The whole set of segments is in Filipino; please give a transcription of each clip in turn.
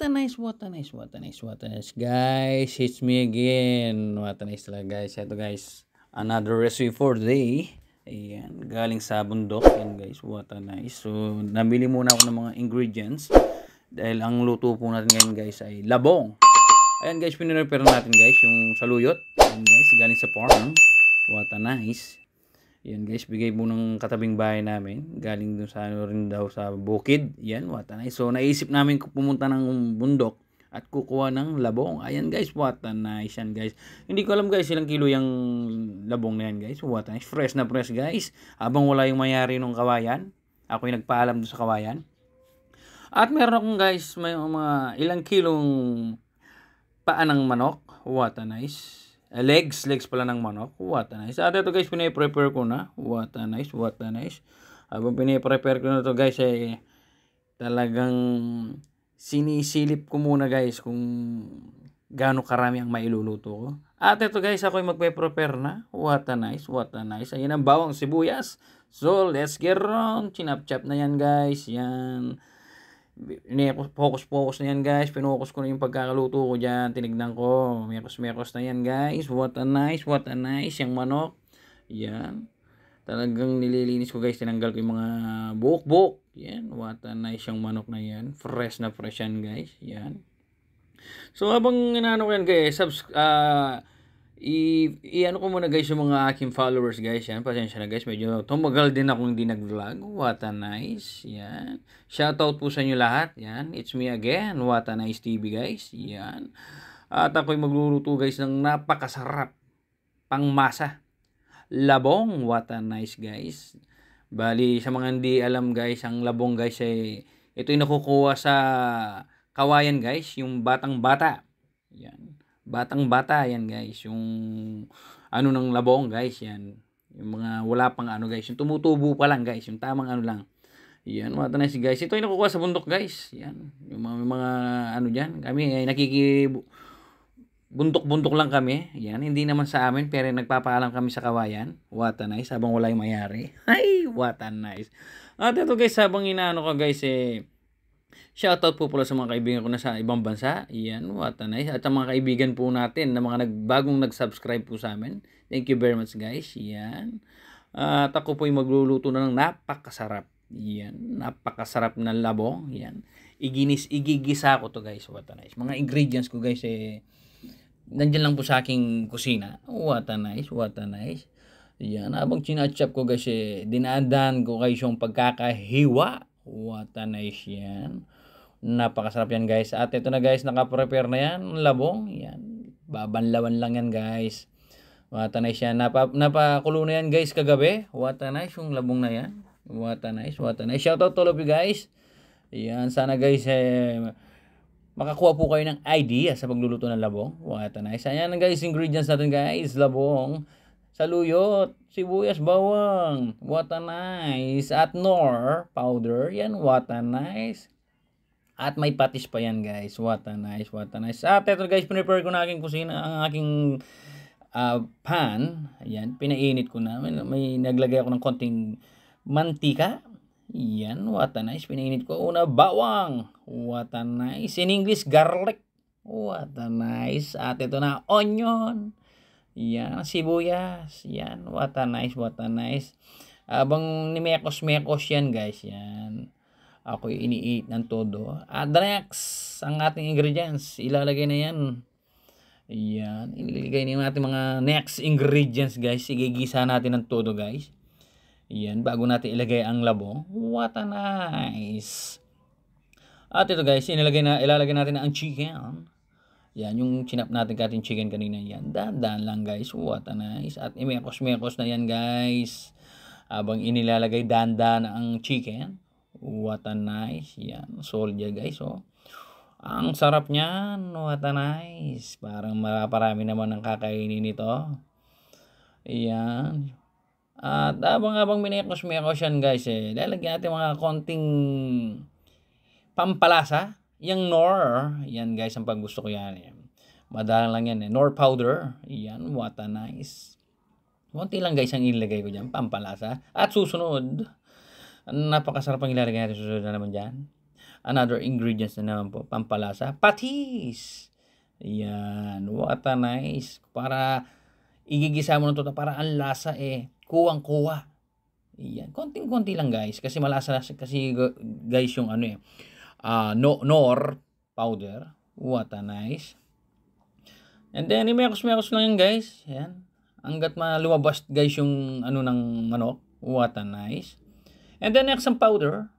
What a nice, guys. It's me again. What a nice talaga, guys. Ito, guys. Another recipe for today. Ayan, galing sa bundok. Ayan, guys. What a nice. So, nabili muna ako ng mga ingredients. Dahil ang luto po natin ngayon, guys, ay labong. Ayan, guys. Pinirepare natin, guys, yung saluyot. Ayan, guys. Galing sa farm. What a nice. Yan guys, bigay po ng katabing bahay namin. Galing dun sa ano rin daw sa bukid. Yan, what a nice. So naisip namin pumunta ng bundok at kukuha ng labong. Ayan guys, what a nice yan guys. Hindi ko alam guys ilang kilo yung labong na yan guys. What a nice. Fresh na fresh guys. Habang wala yung mayari ng kawayan. Ako yung nagpaalam dun sa kawayan. At meron akong guys, may mga ilang kilong paa ng manok. What a nice. Legs pala ng manok. What a nice. At ito guys, pinaprepare ko na. What a nice. Habang pinaprepare ko na ito guys, ay talagang sinisilip ko muna guys kung gaano karami ang mailuluto ko. At ito guys, ako ay magpe-prepare na. What a nice. Ayan ang bawang sibuyas. So, let's get on. Chinap-chap na yan guys. Yan. Focus na yan guys. Pinokus ko na yung pagkakaluto ko dyan. Tinignan ko. Mekos na yan guys. What a nice. Yung manok. Yan. Talagang nililinis ko guys. Tinanggal ko yung mga buhok. Yan. What a nice yung manok na yan. Fresh na fresh yan guys. Yan. So habang inaano ko yan guys. I-ano ko muna guys yung mga aking followers guys. Yan, pasensya na guys. Medyo tumagal din ako hindi nag-vlog. What a nice. Yan. Shoutout po sa inyo lahat. Yan. It's me again. What a nice TV guys. Yan. At ako'y magluluto guys ng napakasarap pangmasa. Labong. What a nice guys. Bali, sa mga hindi alam guys, ang labong guys ay ito'y nakukuha sa kawayan guys. Yung batang bata. Yan. Batang bata yan guys, yung ano ng labong guys, yan yung mga wala pang ano guys, yung tumutubo pa lang guys, yung tamang ano lang. Yan, what a nice guys. Ito ay nakukuha sa bundok guys. Yan, yung mga ano diyan, kami ay bundok lang kami. Yan, hindi naman sa amin pero nagpapaalam kami sa kawayan. What a nice, habang wala yung mayari. Ay, what a nice. At ito guys, habang inaano ka guys shoutout po pala sa mga kaibigan ko na sa ibang bansa. Yan, what a nice. At sa mga kaibigan po natin na mga bagong nag-subscribe po sa amin. Thank you very much guys. Yan. At ako po ay magluluto na ng napakasarap. Yan, napakasarap na labong. Yan. Igigisa ko to guys. What a nice. Mga ingredients ko guys nandyan lang po sa aking kusina. What a nice. Yan, habang chinachop ko guys dinadaan ko guys yung pagkakahiwa. What a nice yan. Napakasarap yan guys. At ito na guys, nakaprepare na yan. Labong. Yan. Babanlawan lang yan guys. What a nice yan. Napakulo na yan guys kagabi. What a nice yung labong na yan. What a nice. Shoutout to all of you guys. Yan. Sana guys makakuha po kayo ng idea sa pagluluto ng labong. What a nice. Ayan guys, ingredients natin guys. Labong. Saluyot, sibuyas, bawang. What a nice. At nor powder. Yan, what a nice. At may patis pa yan guys. What a nice. At ito guys, prepare ko na aking kusina, ang aking pan. Ayan, pinainit ko na. May naglagay ako ng konting mantika. Yan, what a nice. Pinainit ko. Una, bawang. What a nice. In English, garlic. What a nice. At ito na, onion. Yan, sibuyas. Yan, what a nice. Abang nimekos yan guys. Yan. Ako iniit ng todo. At the next, ang ating ingredients. Ilalagay na yan. Yan, ilalagay na natin mga next ingredients guys. Igigisa natin ng todo guys. Yan, bago natin ilagay ang labong. What a nice. At ito guys, ilalagay natin ang chicken. Yan, yung chinap natin kating chicken kanina yan. Dahan lang guys. What a nice. At imekos na yan guys. Habang inilalagay dahan ang chicken. What a nice. Yan, soldier guys. Oh. Ang sarap niyan. What a nice. Parang marami naman ang kakainin nito. Yan. At habang minekos yan guys lalagyan natin mga konting pampalasa. Yung nor, yan guys ang paggusto ko yan Madalang lang yan nor powder. Yan, what a nice. Konti lang guys ang ilagay ko dyan, pampalasa. At susunod, napakasarap ang ilalagay natin susunod na naman dyan. another ingredients na naman po, pampalasa, patis. Yan, what a nice. Para igigisa mo ng toto para ang lasa kuwang-kuwa. Yan, konting-konti lang guys kasi malasa kasi guys yung nor powder. What a nice. And then imekos-mekos lang yan guys. Yan. Hanggat lumabas guys yung ng manok. What a nice. And then next ang powder.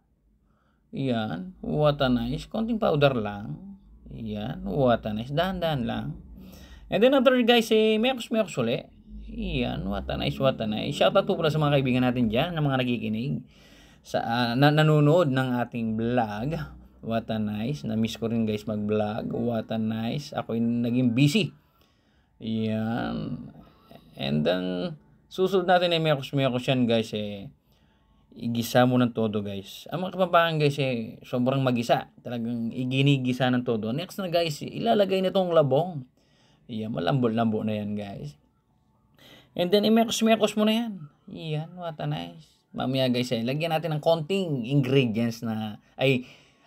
Yan. What a nice. Konting powder lang. Yan. What a nice. Dahan-dahan lang. And then after guys, mekos-mekos ulit. Yan. What a nice. What a nice. Shoutout po pala sa mga kaibigan natin dyan, na mga nakikinig. Nanonood ng ating vlog. What a nice. Na-miss ko rin guys mag-vlog. What a nice. Ako yung naging busy. Yan. And then, susunod natin mekos-mekos yan guys igisa mo ng todo guys. Ang mga kapampangan guys sobrang magisa. Talagang iginigisa ng todo. Next na guys, ilalagay na tong labong. Yan, malambot-lambo na yan guys. And then, imekos-mekos mo na yan. Yan, what a nice. Mamaya guys lagyan natin ng konting ingredients na,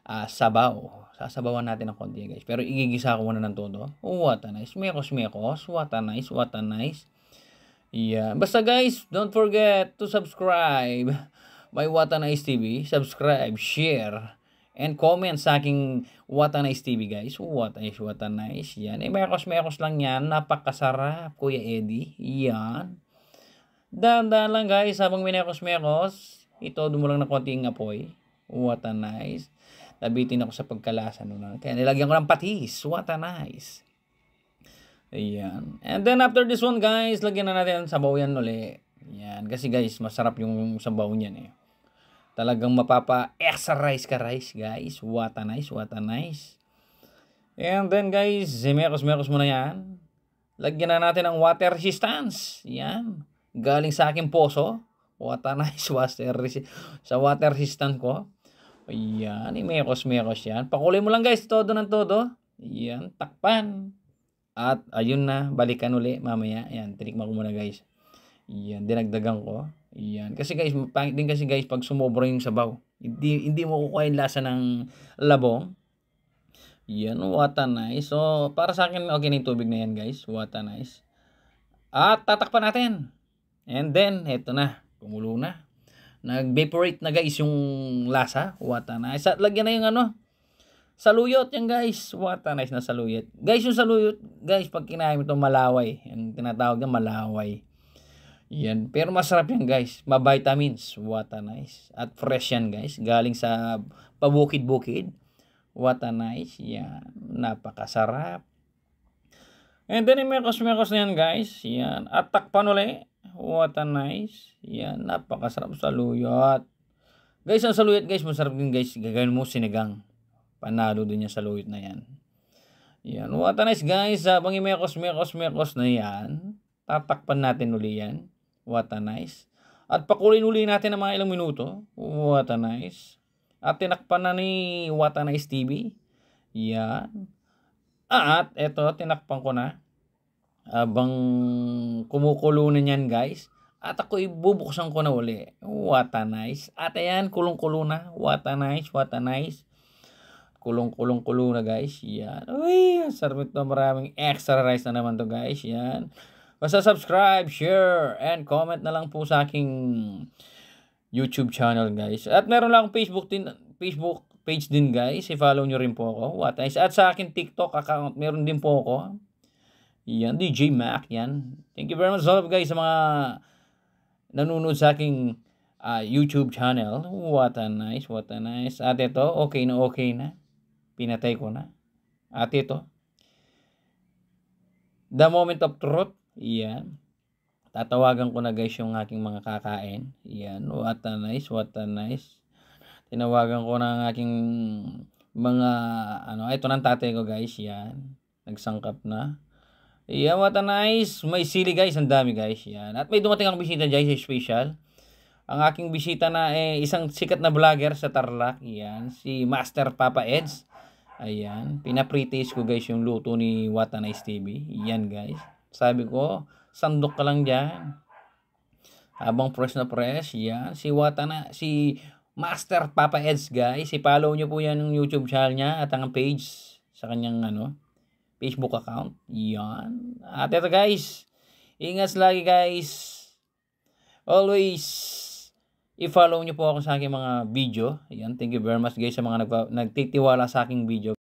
sabaw. Sasabawan natin ng konti guys. Pero igigisa ko muna ng todo. What a nice. Mekos-mekos. What a nice, what a nice. Yeah. Basta guys, don't forget to subscribe my What a Nice TV. Subscribe, share, and comment sa aking What a Nice TV guys. What a nice. Yan. Mekos-mekos lang yan. Napakasarap, Kuya Eddie. Yan. Dahan-dahan lang guys. Habang minekos-mekos, ito mo lang na konting apoy. What a nice. Nabitin ako sa pagkalasa nun. Kaya nilagyan ko ng patis. What a nice. Ayan. And then after this one guys, lagyan na natin ang sabaw yan ulit. Yan. Kasi guys, masarap yung sabaw niyan Talagang mapapa-extra rice ka rice guys. What a nice, what a nice. And then guys, mekos-mekos mo na yan. Lagyan na natin ang water resistance. Yan. Galing sa aking poso. What a nice sa water resistance ko. Ayan. Mekos-mekos yan. Pakulay mo lang guys. Todo ng todo. Yan. Takpan. At ayun na, balikan uli mamaya. Ayan, tinikman ko muna guys. Ayan, dinagdagan ko. Ayan. Kasi guys, pangit din kasi guys pag sumobra yung sabaw. Hindi mo kukuha yung lasa ng labong. Ayan, what a nice. So, para sa akin, okay na yung tubig na yan guys. What a nice. At tatakpan natin. And then, eto na. Kumulo na. Nag-vaporate na guys yung lasa. What a nice. At lagyan na yung saluyot yan guys. What a nice na saluyot. Guys, yung saluyot, guys, pag kinain mo ito malaway. Yung tinatawag na malaway. Yan. Pero masarap yan guys. Ma-vitamins. What a nice. At fresh yan guys. Galing sa pabukid-bukid. What a nice. Yan. Napakasarap. And then, mekos-mekos na yan guys. Yan. At takpan ulit. What a nice. Yan. Napakasarap saluyot. Guys, ang saluyot guys, masarap din guys. Gagawin mo sinigang. Panalo din yan sa saluyot na yan. Yan. What a nice guys. Habang mekos-mekos na yan, tatakpan natin uli yan. What a nice. At pakulin uli natin ng mga ilang minuto. What a nice. At tinakpan na ni What a Nice TV. Yan. At eto, tinakpan ko na. Habang kumukulo na yan guys. At ako ibubuksan ko na uli. What a nice. At ayan, kulong-kulo na. What a nice, what a nice. Kulong-kulo na guys. Yan. Uy, sarap ito. Maraming extra rice na naman to guys. Yan. Basta subscribe, share, and comment na lang po sa aking YouTube channel guys. At meron lang akong Facebook page din guys. I-follow nyo rin po ako. What a nice. At sa akin TikTok account, meron din po ako. Yan, DJ Mac. Yan. Thank you very much guys sa mga nanonood sa aking YouTube channel. What a nice, what a nice. At ito, okay na. Pinatay ko na. At ito, the moment of truth. Yan. Tatawagan ko na guys yung aking mga kakain. Yan. What a nice, what a nice. Tinawagan ko na ang aking mga, ito ng tatay ko guys. Yan. Nagsangkap na. Yan, what a nice. May sili guys, ang dami guys. Yan. At may dumating akong bisita guys, special. Ang aking bisita na isang sikat na vlogger sa Tarlac. Yan, si Master Papa Eds. Ayan, pinapretaste ko guys yung luto ni What a Nice TV. Yan guys. Sabi ko, sandok ka lang dyan. Habang fresh na fresh. Yan, si Master Papa Eds guys. I-follow nyo po yan yung YouTube channel niya at ang page sa kanyang Facebook account. Yan. At ito guys, ingat lagi guys. Always i-follow nyo po ako sa aking mga video. Yan, thank you very much guys sa mga nagtitiwala sa aking video.